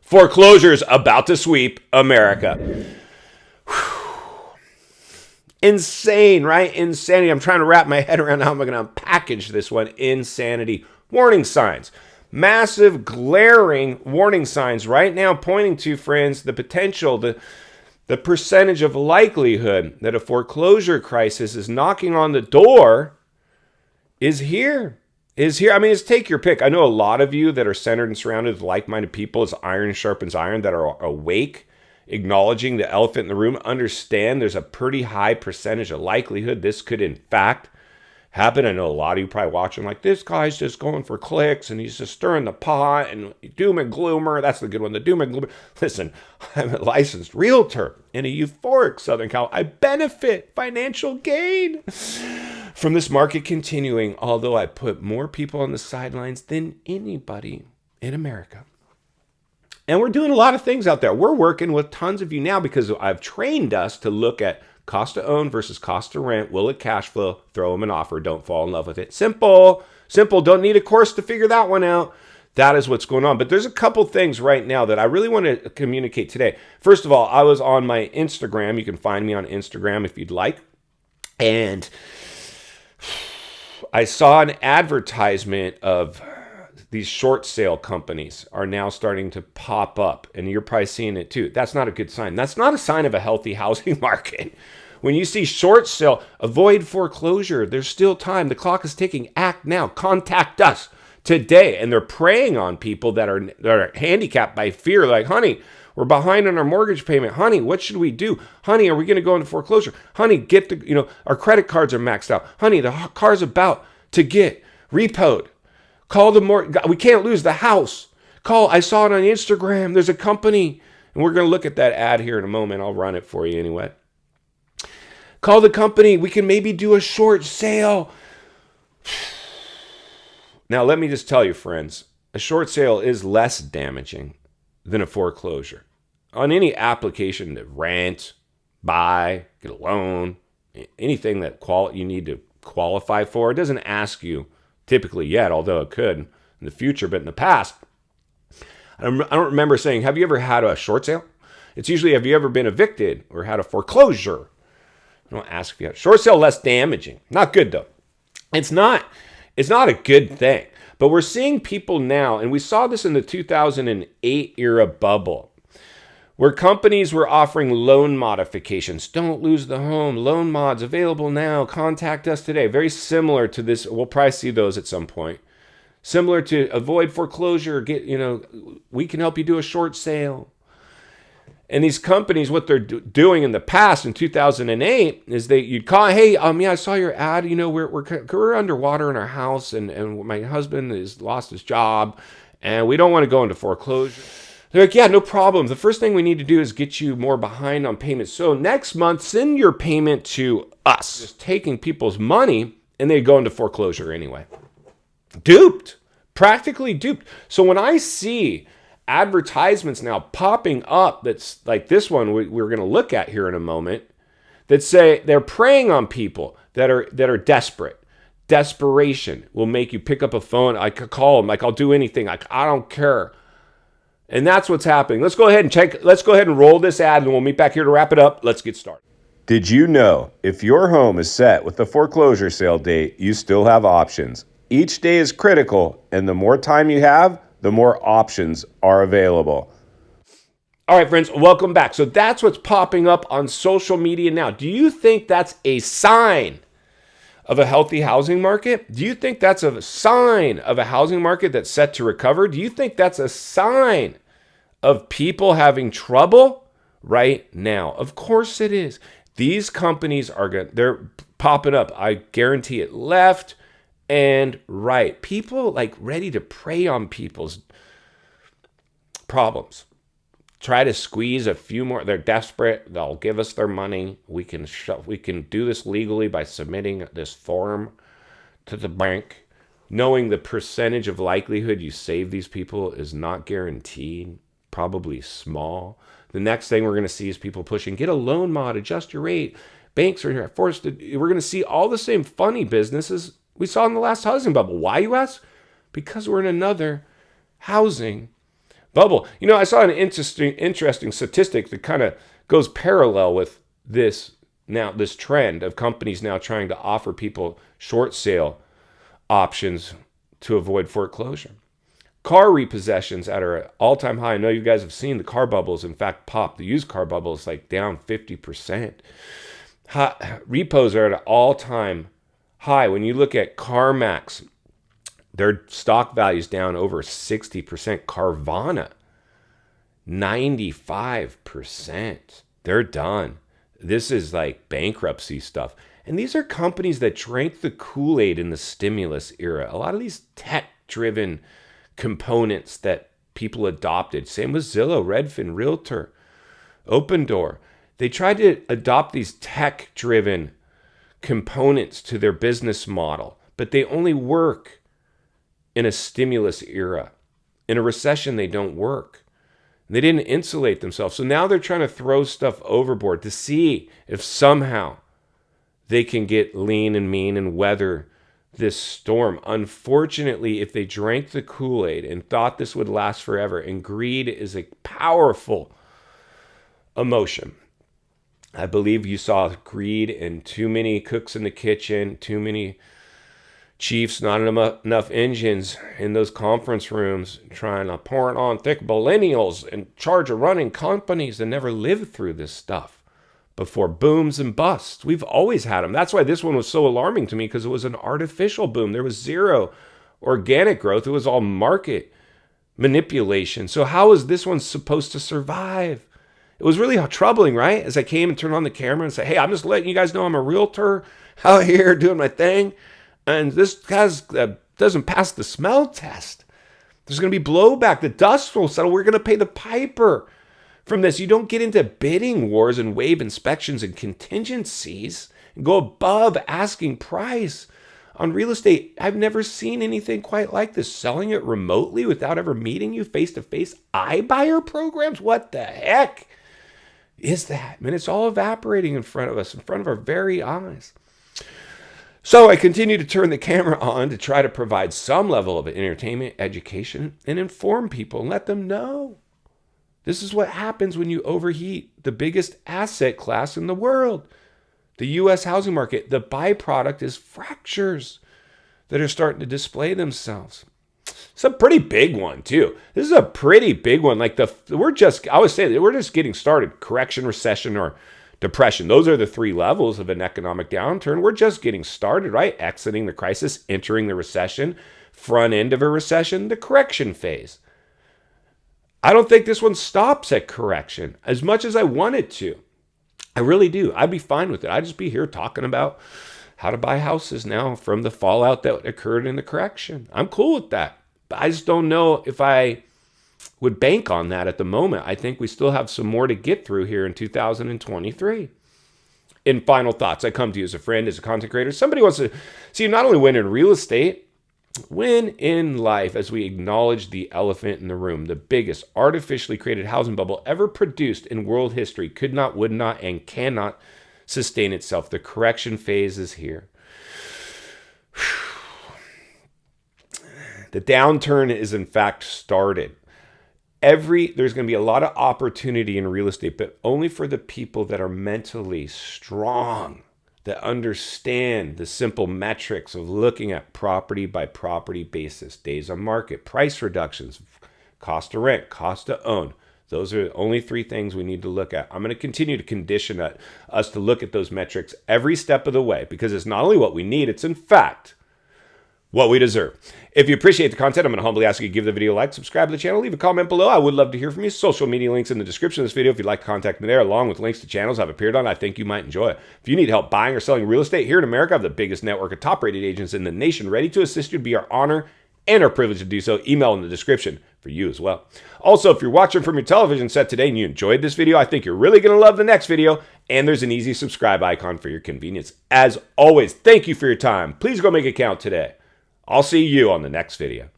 Foreclosures about to sweep America. Insane, right? Insanity. I'm trying to wrap my head around how I'm going to package this one. Insanity. Warning signs. Massive, glaring warning signs right now pointing to, friends, the potential, the percentage of likelihood that a foreclosure crisis is knocking on the door is here. I mean, it's take your pick. I know a lot of you that are centered and surrounded with like-minded people as iron sharpens iron that are awake, acknowledging the elephant in the room, understand there's a pretty high percentage of likelihood this could in fact happen. I know a lot of you probably watching like, this guy's just going for clicks and he's just stirring the pot and doom and gloomer. That's the good one, the doom and gloomer. Listen, I'm a licensed realtor in a euphoric Southern Cal. I benefit financial gain from this market continuing, although I put more people on the sidelines than anybody in America. And we're doing a lot of things out there. We're working with tons of you now because I've trained us to look at cost to own versus cost to rent. Will it cash flow? Throw them an offer. Don't fall in love with it. Simple. Don't need a course to figure that one out. That is what's going on. But there's a couple things right now that I really want to communicate today. First of all, I was on my Instagram. You can find me on Instagram if you'd like. And I saw an advertisement of these short sale companies are now starting to pop up, and you're probably seeing it too. That's not a good sign. That's not a sign of a healthy housing market. When you see short sale, avoid foreclosure. There's still time. The clock is ticking. Act now. Contact us today. And they're preying on people that are handicapped by fear. Like, honey, we're behind on our mortgage payment. Honey, what should we do? Honey, are we going to go into foreclosure? Honey, our credit cards are maxed out. Honey, the car's about to get repoed. Call we can't lose the house. I saw it on Instagram. There's a company. And we're going to look at that ad here in a moment. I'll run it for you anyway. Call the company. We can maybe do a short sale. Now, let me just tell you, friends, a short sale is less damaging than a foreclosure. On any application to rent, buy, get a loan, anything that you need to qualify for, it doesn't ask you typically yet, although it could in the future, but in the past, I don't remember saying, have you ever had a short sale? It's usually, have you ever been evicted or had a foreclosure? I don't ask if you had a short sale, less damaging. Not good though. It's not a good thing. But we're seeing people now, and we saw this in the 2008 era bubble, where companies were offering loan modifications. Don't lose the home. Loan mods available now. Contact us today. Very similar to this. We'll probably see those at some point. Similar to avoid foreclosure. We can help you do a short sale. And these companies, what they're doing in the past, in 2008, is you'd call, hey, I saw your ad. We're underwater in our house, and my husband has lost his job, and we don't want to go into foreclosure. They're like, yeah, no problem. The first thing we need to do is get you more behind on payments. So next month, send your payment to us. Just taking people's money, and they go into foreclosure anyway. Duped. Practically duped. So when I see advertisements now popping up that's like this one we're going to look at here in a moment that say they're preying on people that are desperate. Desperation will make you pick up a phone. I could call them. Like, I'll do anything. Like, I don't care. And that's what's happening. Let's go ahead and roll this ad, and we'll meet back here to wrap it up. Let's get started. Did you know if your home is set with the foreclosure sale date, you still have options? Each day is critical, and the more time you have, the more options are available. All right, friends, welcome back. So that's what's popping up on social media now. Do you think that's a sign of a healthy housing market? Do you think that's a sign of a housing market that's set to recover? Do you think that's a sign of people having trouble right now? Of course it is. These companies they're popping up. I guarantee it, left and right. People like ready to prey on people's problems. Try to squeeze a few more. They're desperate. They'll give us their money. We can do this legally by submitting this form to the bank, knowing the percentage of likelihood you save these people is not guaranteed, probably small. The next thing we're going to see is people pushing, get a loan mod, adjust your rate. Banks are forced to. We're going to see all the same funny businesses we saw in the last housing bubble. Why, you ask? Because we're in another housing bubble. You know, I saw an interesting statistic that kind of goes parallel with this trend of companies now trying to offer people short sale options to avoid foreclosure. Car repossessions at an all-time high. I know you guys have seen the car bubbles, in fact, pop. The used car bubble is like down 50%. Repos are at an all-time high. When you look at CarMax, their stock value is down over 60%. Carvana, 95%. They're done. This is like bankruptcy stuff. And these are companies that drank the Kool-Aid in the stimulus era. A lot of these tech-driven components that people adopted. Same with Zillow, Redfin, Realtor, Opendoor. They tried to adopt these tech-driven components to their business model, but they only work in a stimulus era. In a recession, they don't work. They didn't insulate themselves. So now they're trying to throw stuff overboard to see if somehow they can get lean and mean and weather this storm. Unfortunately, if they drank the Kool-Aid and thought this would last forever, and greed is a powerful emotion. I believe you saw greed and too many cooks in the kitchen, too many chiefs, not enough engines in those conference rooms trying to pour it on thick millennials in charge of running companies that never lived through this stuff before booms and busts. We've always had them. That's why this one was so alarming to me, because it was an artificial boom. There was zero organic growth. It was all market manipulation. So how is this one supposed to survive? It was really troubling, right? As I came and turned on the camera and said, hey, I'm just letting you guys know I'm a realtor out here doing my thing. And this guy's doesn't pass the smell test. There's going to be blowback. The dust will settle. We're going to pay the piper from this. You don't get into bidding wars and waive inspections and contingencies and go above asking price on real estate. I've never seen anything quite like this. Selling it remotely without ever meeting you face-to-face. iBuyer programs? What the heck is that? I mean, it's all evaporating in front of us, in front of our very eyes. So I continue to turn the camera on to try to provide some level of entertainment, education, and inform people and let them know. This is what happens when you overheat the biggest asset class in the world, the U.S. housing market. The byproduct is fractures that are starting to display themselves. It's a pretty big one, too. This is a pretty big one. Like we're just getting started. Correction, recession, or depression. Those are the three levels of an economic downturn. We're just getting started, right? Exiting the crisis, entering the recession, front end of a recession, the correction phase. I don't think this one stops at correction as much as I want it to. I really do. I'd be fine with it. I'd just be here talking about how to buy houses now from the fallout that occurred in the correction. I'm cool with that. But I just don't know if I would bank on that at the moment. I think we still have some more to get through here in 2023. In final thoughts, I come to you as a friend, as a content creator. Somebody wants to see you not only win in real estate, win in life, as we acknowledge the elephant in the room. The biggest artificially created housing bubble ever produced in world history could not, would not, and cannot sustain itself. The correction phase is here. The downturn is in fact started. There's going to be a lot of opportunity in real estate, but only for the people that are mentally strong, that understand the simple metrics of looking at property by property basis, days on market, price reductions, cost to rent, cost to own. Those are the only three things we need to look at. I'm going to continue to condition us to look at those metrics every step of the way, because it's not only what we need, it's in fact what we deserve. If you appreciate the content, I'm going to humbly ask you to give the video a like, subscribe to the channel, leave a comment below. I would love to hear from you. Social media links in the description of this video if you'd like to contact me there, along with links to channels I've appeared on I think you might enjoy. If you need help buying or selling real estate here in America, I have the biggest network of top-rated agents in the nation ready to assist you. To be our honor and our privilege to do so. Email in the description for you as well. Also, if you're watching from your television set today and you enjoyed this video, I think you're really going to love the next video, and there's an easy subscribe icon for your convenience. As always, thank you for your time. Please go make it count today. I'll see you on the next video.